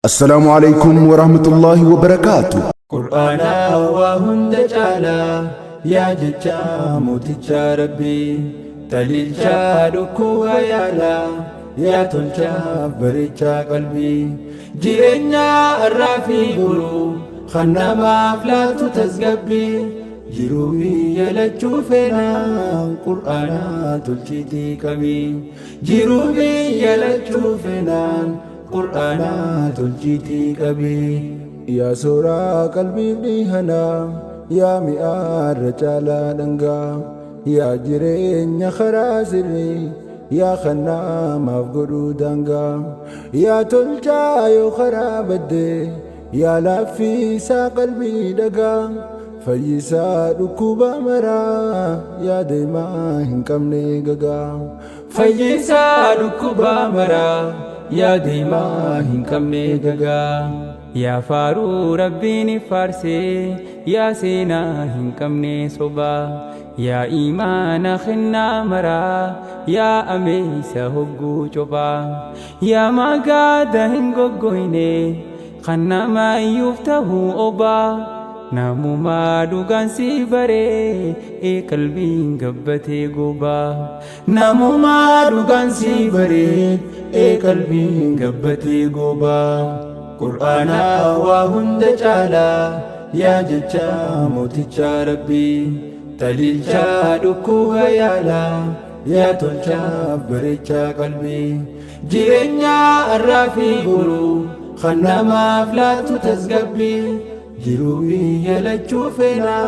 السلام عليكم ورحمة الله وبركاته. قرآنا وهند جالا يا ججا موتجا ربي تليلجا دكو يالا يا تلجا بريجا قلبي جيرنا الرافي قلو خنا ما فلاتو تزقبي جروبي يلجو فينا قرآنا تلجيتي كبي جروبي يلجو فينا قرآنا تلجيتي كبي يا سورة قلبي ديهنا يا مئار رجالا دنگا يا جرين يا خرازري يا خنا مفقرو دنگا يا تلجا يو خرابدي يا لافيسا قلبي دقا فيسا ركوبا مرا يا ديما هنكمني قا فيسا ركوبا مرا يا ديما هنكمني قا يا فارو ربيني فارسي يا سينا هنكمني صبا يا إيمان خنا مرا يا أميسا هقو جبا يا ما قاد هنقويني خنا ما يفتح أبا نامو ما دوغان سي بري قلبي قبتي قبا نامو ما دوغان سي بري قلبي قبتي قبا قرآنا وهند جالا يا ججا موتجا ربي تليلجا دكو يالا يا تلجا بريجا قلبي جيرنا الرافي قلو خنا ما فلاتو تزقبي جروبي يلجو فينا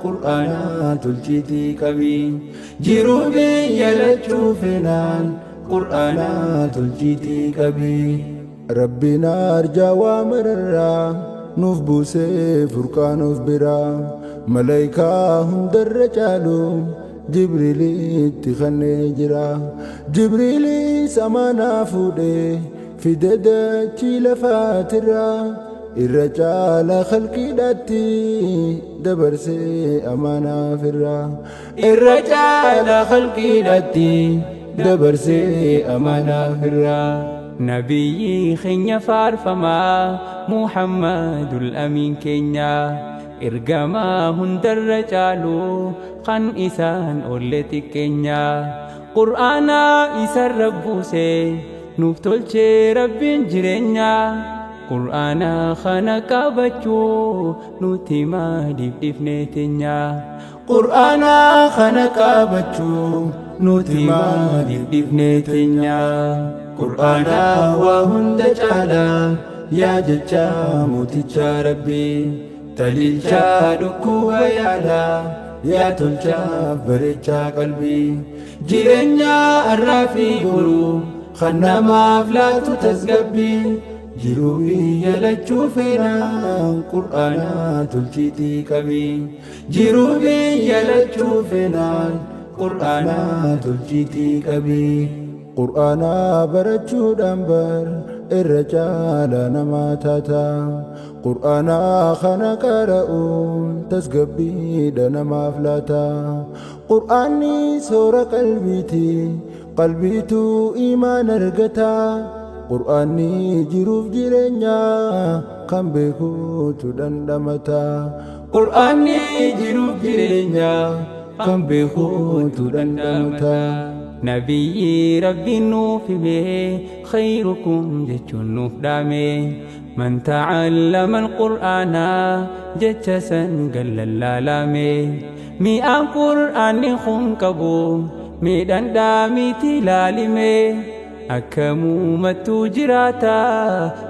قرآنا تلجيتي كبي جروبي يلجو فينا قرآنا تلجيتي كبي ربنا أرجى ومررا نوف بوسي فرقان نوف برا ملايكا هم درجالو جبريلي تخني جرا جبريلي سمانا فودي في ددتي لفاترا الرجال خلقي داتي دبرسي أمانا فرا الرجال خلقي داتي دبرسي أمانا فرا نبي خنيا فارفما محمد الأمين كينيا إرقما هندر رجالو قن إسان أولتي كينيا قرآنا إسان ربوسي نفتلشي ربين جرينيا قرآنا خانقا بچو نوتي ما دفنيتنيا قرآنا خانقا بچو نوتي ما دفنيتنيا قرآنا وهند جالا يا ججا موتجا ربي تليلجا دكو يالا يا تلجا بريجا قلبي جيرنا الرافي قلو خنا ما فلاتو تزقبي جروبي يلجو فينا قرآنا تلجيتي كبي جروبي يلجو فينا قرآنا تلجيتي كبي قرآنا برجو دنبر الرجال نماتاتا قرآنا خنا قرؤون تسقبي دنما فلاتا قرآني سورة قلبيتو إيمان ارقتا قرآني جروف جيرنيا كم بيكو تدندمتا قرآني جروف جيرنيا كم بيكو تدندمتا نبي ربي نوف به خيركم جتشن نوف دامي من تعلم القرآن جتشسا قل اللالامي مئة قرآن خنكبو ميدان دامي تلالمي أكمو متو جراتا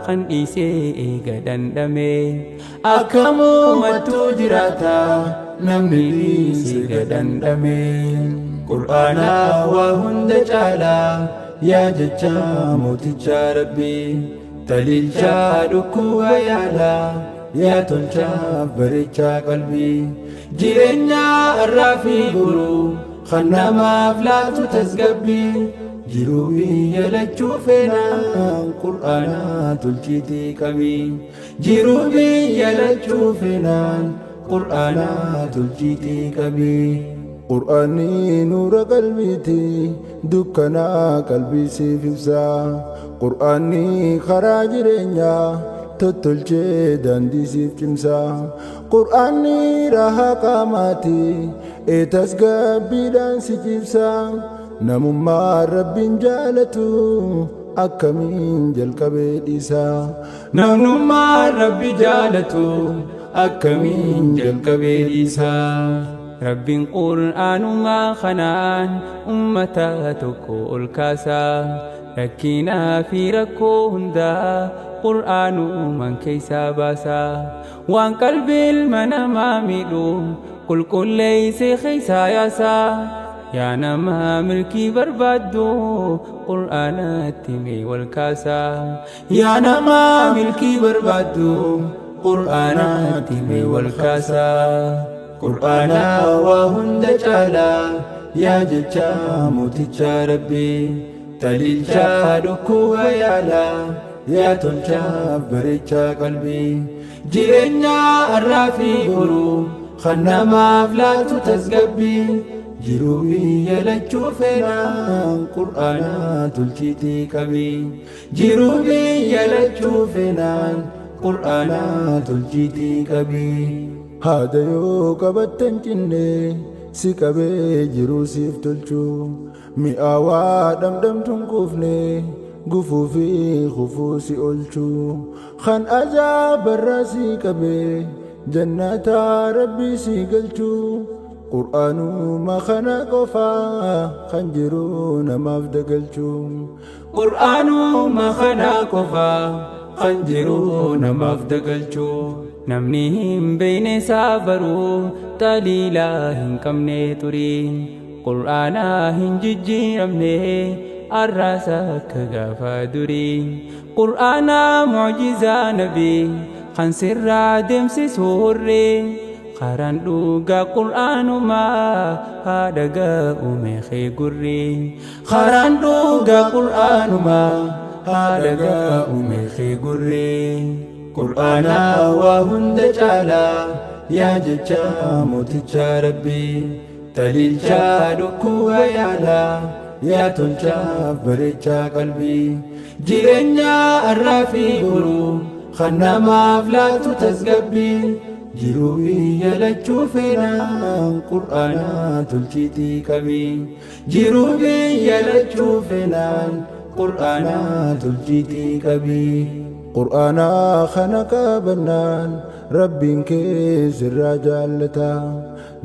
خن إيسي إيغا دندمي أكمو متو جراتا نمني إيسي إيغا دندمي قرآنا وهند جالا يا ججا موتجا ربي تليلجا دكو يالا يا تلجا بريجا قلبي جيرنا الرافي قلو خنا ما فلاتو تزقبي جروبي يلجو فينا قرآنا تلجيتي كبي جروبي يلجو فينا قرآنا تلجيتي كبي قرآني نور قلبيتي دكنا قلبي سيفسا qur'aanni karaa jireenyaa tottolchee daandii siif cimsa qur'aanni rahaa qaamaati eetas gabbiidhaan si cibsa namummaa rabbiin jaalatu akkamiin jalqabee dhiisa namummaa rabbi jaalatu akkamiin jalqabee dhiisa Rabbiin qur'aanumaa kanaan ummata tokko ol kaasa rakkinaa fi rakkoo hundaa qur'aanumaan keessaa baasa waan qalbii ilma namaa miidhu qulqulleessee keessaa yaasa yaa nama milkii barbaaddu qur'aanatti mee wal kaasa yaa nama milkii barbaaddu qur'aanatti mee wal kaasa qur'aana waa hunda caala yaa jecha mooticha rabbi taliilcha dhukkuba yaala yaa tolchaaf bareecha qalbii jireenya har'aa fi boruu kan namaaf laatu tasgabbii jiruu biyya lachuu feenaan qur'aana tolchiitii qabii jiruu biyya lachuu feenaan qur'aana tolchiitii qabii haada yoo qabattan cinne si qabee jiruu siif tolchuu mi'aawaa dhamdhamtuun quufne gufuu fi kufuu si oolchuu kan ajaabarraa si qabee jannata rabbii si galchuu qur'aanuma kana qofaa kan jiruu namaaf dagalchuu qur'aanuma kana qofaa kan jiruu namaaf dagalchuu namni hin beekne isaa baruu taliilaa hin qabne turii qur'aana hin jijjiiramne arraasa akka gaafa durii qur'aana mucjizaa nabii kan sirraa deemsisu horree karaan dhugaa qur'aanumaa haadha ga'ume kee gurree karaan dhugaa qur'aanumaa haadha ga'ume kee gurree qur'aana waa hunda caala yaa jecha mooticha rabbii taliilcha dhukkuba yaala yaa tolchaaf bareecha qalbii jireenya har'aa fi boruu kan namaaf laatu tasgabbii jiruu biyya lachuu feenaan qur'aana tolchiitii qabii jiruu biyya lachuu feenaan qur'aana tolchiitii qabii qur'aana kana qabannaan rabbiin kee sirraa jaallata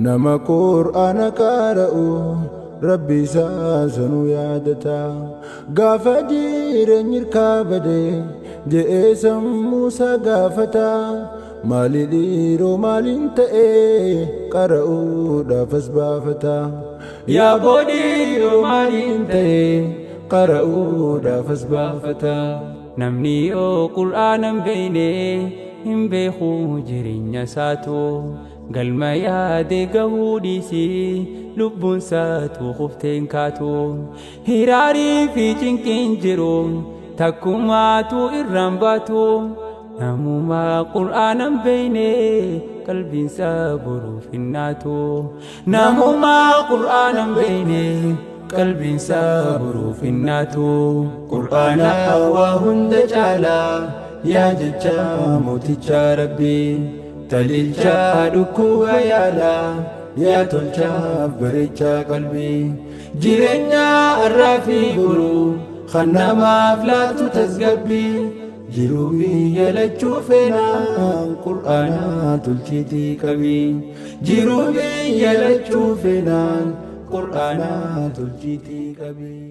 nama qur'aana qara'u rabbi isaa sanuu yaadata gaafa jireenyi irkaa badee je'ee sammuusaa gaafata maali dhiiroo maaliin ta'ee qara'uudhaaf as baafata yaa boodhiiroo maaliin ta'ee qara'uudhaaf as baafata namni yoo qur'aana hin beekne hin beeku jireenya isaatu galma yaadee gahuu dhiisii lubbuun isaatu kufteen kaatu hiraarii fi cinqiin jiru takkumaatu irraan baatu namuma qur'aana hin beekne qalbiin isaa boruuf hin naatu namuma qur'aana hin beekne qalbiin isaa boruuf hin naatu qur'aana waa hunda caala yaa jecha mooticha rabbii taliilcha dhukkuba yaala yaa tolchaaf bareecha qalbii jireenya har'aa fi boruu kan namaaf laatu tasgabbii jiruu biyya lachuu feenaan qur'aana tolchiitii qabii jiruu biyya lachuu feenaan qur'aana tolchiitii qabii